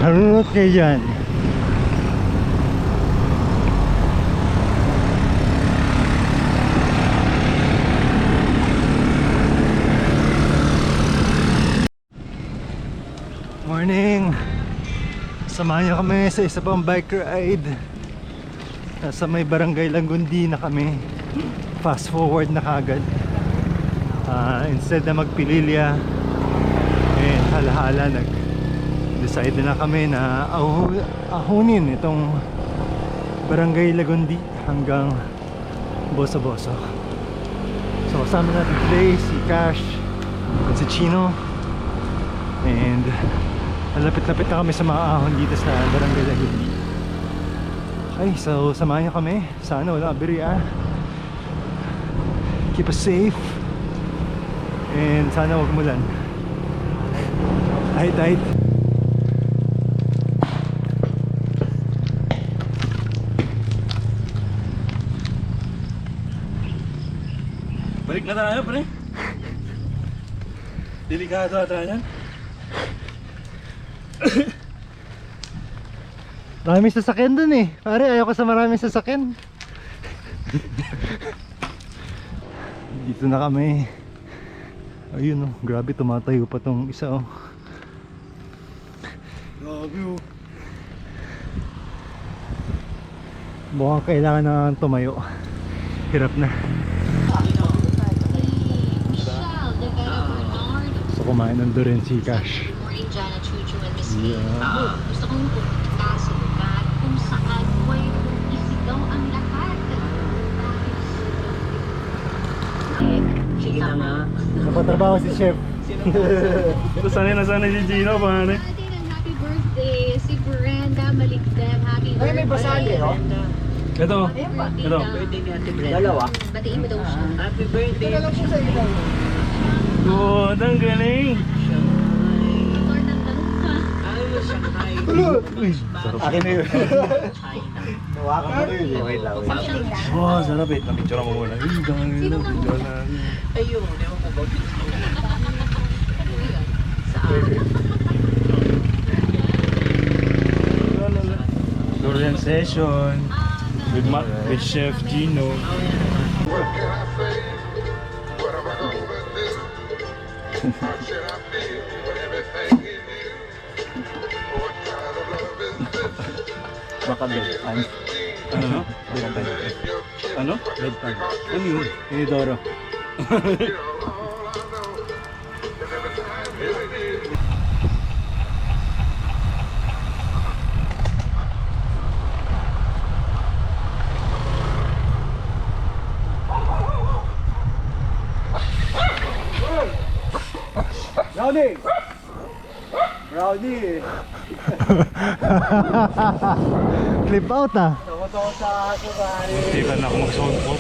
Marunot kayo dyan. Morning! Samahan niyo kami sa isa pang bike ride. Nasa may barangay Langundi na kami. Fast forward na kagad. Instead na magpililya and halahala, nag-decide na kami na ahunin itong barangay Langundi hanggang Boso-Boso. So kasama natin today si Cash at si Chino. And malapit-lapit na kami sa mga ahon dito sa barangay Langundi. Okay, so samahan niyo kami. Sana wala abirya. Keep us safe. And sana wag mulan. Tight. Balik na tayo, pre. Delikado ata yan. Maraming sasakyan dun eh. Pare, ayaw ko sa maraming sasakyan. Dito na kami. Ayun oh, grabe, tumatayo pa tong isa oh. Grabe oh. Mukhang kailangan na tumayo. Hirap na. So kumain ng rin si Cash. Morning, Jana, Chuchu, and Miss May. Yeah. Gusto kong pumunta sa lugar kung saan pwede isigaw ang lahat. Sige na nga. Napatrabaho si Chef. Nasanay si Gino, pare. Ate ng happy birthday, si Brenda Maligdem. Happy birthday. Ay, may basali, oh. Ito. Birthday Ito. daw. Birthday ni Ate Brenda. Dalawa. Batiin mo daw siya. Happy birthday. Good, ang galing. Motor ng tanong ka. Ay, Shanghai. Akin na yun. China. Nawakan mo na yun. Wait lang. Wow, sarap eh. Napicture mo muna. Ay, gangan nila. Picture na. Ayun, ewan ko ba? Durian session. With Chef Gino. Baka bedpan. Ano? Ano? Bedpan. Ano yun? Inidoro. Brownie! Brownie! Clip out ah. Nakuto ko sa aso, pare. Hindi ka na ako mag-sound for.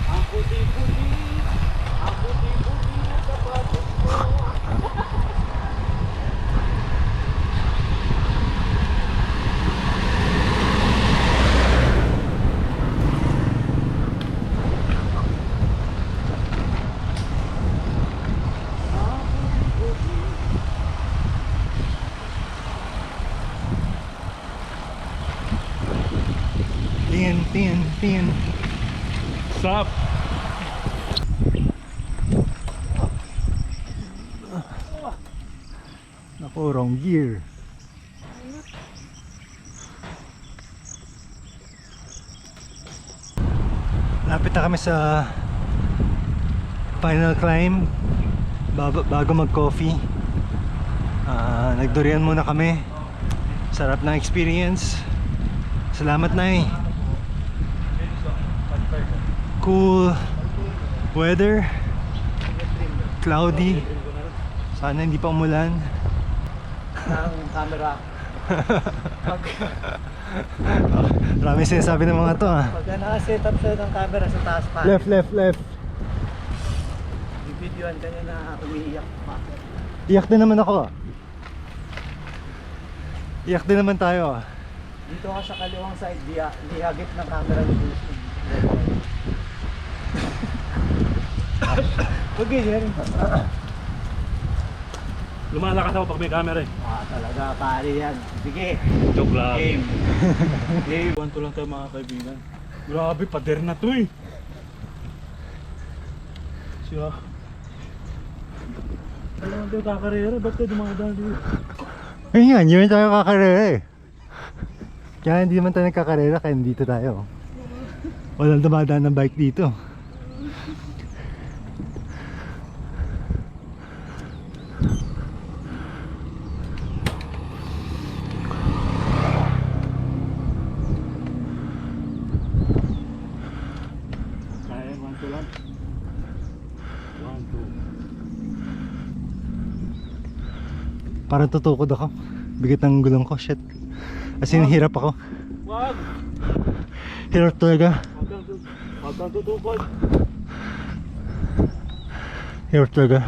Ang puti-puti. Ang puti-puti ng sapatos ko. Tin. Stop! Naku, wrong gear. Lapit na kami sa final climb bago mag-coffee. Nagdurian muna kami. Sarap ng experience. Salamat, Nay. Cool weather. Cloudy. Sana hindi pa umulan. Ang camera. Marami sinasabi ng mga to ah. Pagka naka-set up sa'yo ng camera sa taas pa, Left, left, left. i-videoan ka niya na umiiyak pa. Iyak din naman ako ah. Iyak din naman tayo ah. Dito ka sa kaliwang side, dihagip ng camera ni Gusto. Huwag ganyan. Lumalakas ako pag may camera eh. Talaga, pare yan. Sige. Joke lang. Game. Game. Wanto lang tayo mga kaibigan. Grabe, pader na to eh. Siya. Alam mo tayo kakarera, ba't tayo dumadaan dito? Ayun nga, hindi naman tayo kakarera eh. Kaya hindi naman tayo nagkakarera kaya nandito tayo. Walang dumadaan ng bike dito. Kaya, wanto lang. Wanto. Parang tutukod ako. Bigat ng gulong ko, shit. As in, hirap ako. Wag! Hirap talaga. Wag kang tutukod. Hirap talaga.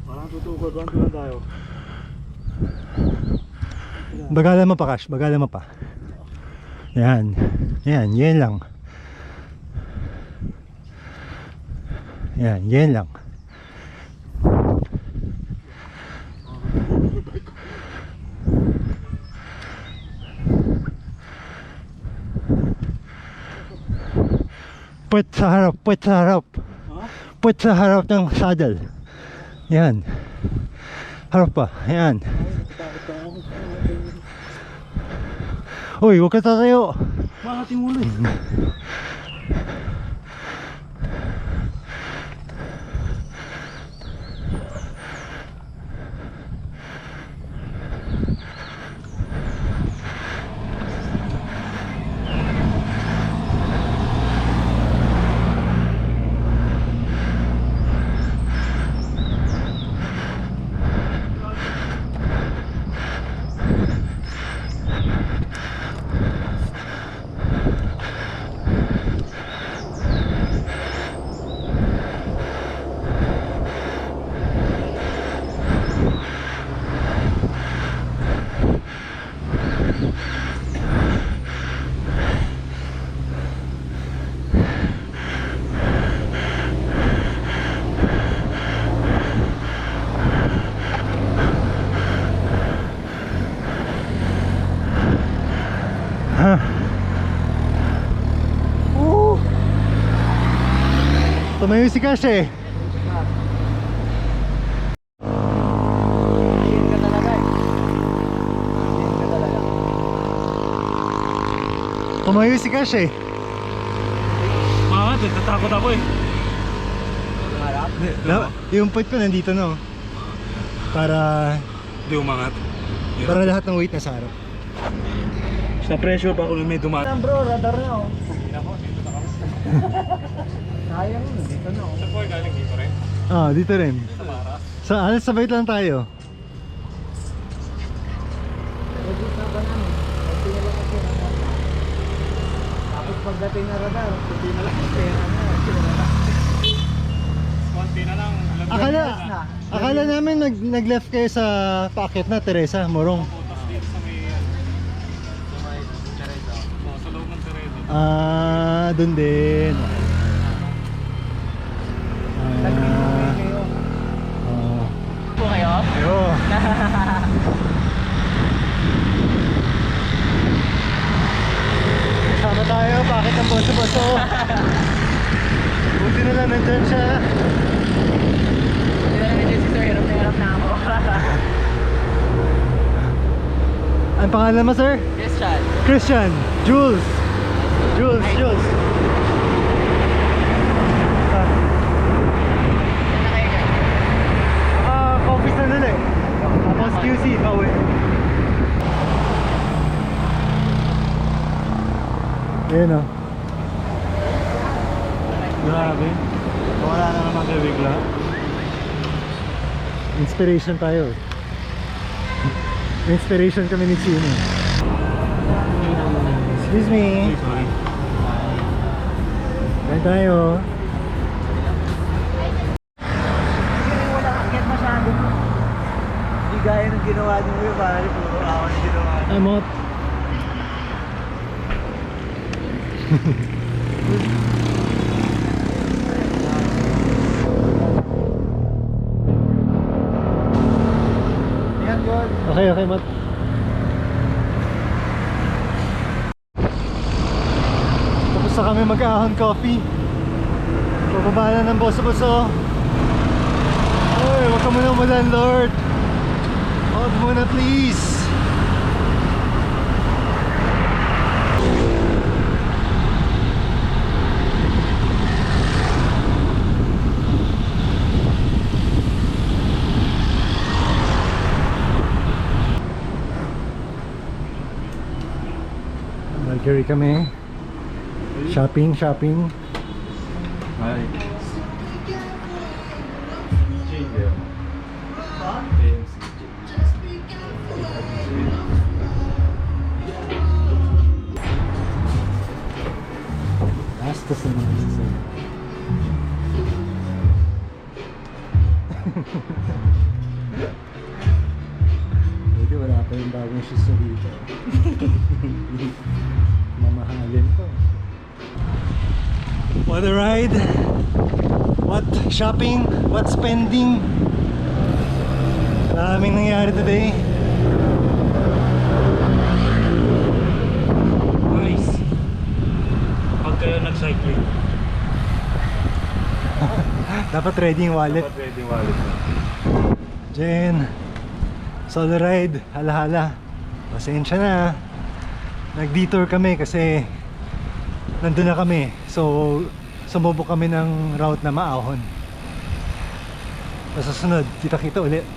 Parang tutukod, wanto lang tayo. Bagalan mo pa, Cash. Bagalan mo pa. Yan. Yan, yan lang. Yan, yan lang. Puwet sa harap, puwet sa harap. Puwet sa harap ng saddle. Yan. Harap pa, yan. Uy, huwag ka tatayo. Makating ulo eh. Ha? Tumayo si Cash eh. Game ka talaga eh. Game ka talaga. Tumayo si Cash eh. Mga natatakot ako eh. Harap. Yung point ko nandito no. Para Hindi umangat. para lahat ng weight nasa harap. Sa pressure pa ako nung may dumaan. Yan bro, radar na oh. Sayang yun, dito na oh. Ah, dito rin. Sa alas sabay lang tayo. Reduce na ba namin? Kunti na lang kasi radar na. Tapos pagdating na radar, kunti na lang kasi Konti na lang. Akala namin nag-left kayo sa packet na Teresa, Morong. Sa loob ng Teredo. Ah, dun din. kayo. Po kayo? Ayo. Sama tayo, packet ng boso-boso. Buti na lang nandun siya. Hindi na namin si Sir, hirap na ako. Ang pangalan mo, sir? Christian. Christian. Jules. Jules. Coffee na nila eh. Tapos QC, pauwi. Ayan o. Grabe. Wala na naman kayo bigla. Inspiration tayo eh. Inspiration kami ni Chino. Excuse me. Sorry. Kain tayo. Hindi wala akyat masyado. Hindi gaya ng ginawa niyo yung pare. Puro awan yung ginawa niyo. Amot. Yan yun. Okay, okay, Mat. Tapos na kami mag-ahon coffee. Bababa na ng boso-boso. Uy, huwag ka muna umulan, Lord. Huwag muna, please. Mercury kami. Shopping, shopping. Hi. Gastos na mga sasal. Buti wala pa yung bagong shoes na dito. Mamahalin to. What a ride! What shopping! What spending! Maraming nangyari today. Nice. Pag kayo nag-cycling, Dapat ready yung wallet. dapat ready wallet mo. Jen, solo ride, hala-hala. Pasensya na. Nag-detour kami kasi nandun na kami. So, sumubok kami ng route na maahon. Sa susunod, kita-kita ulit.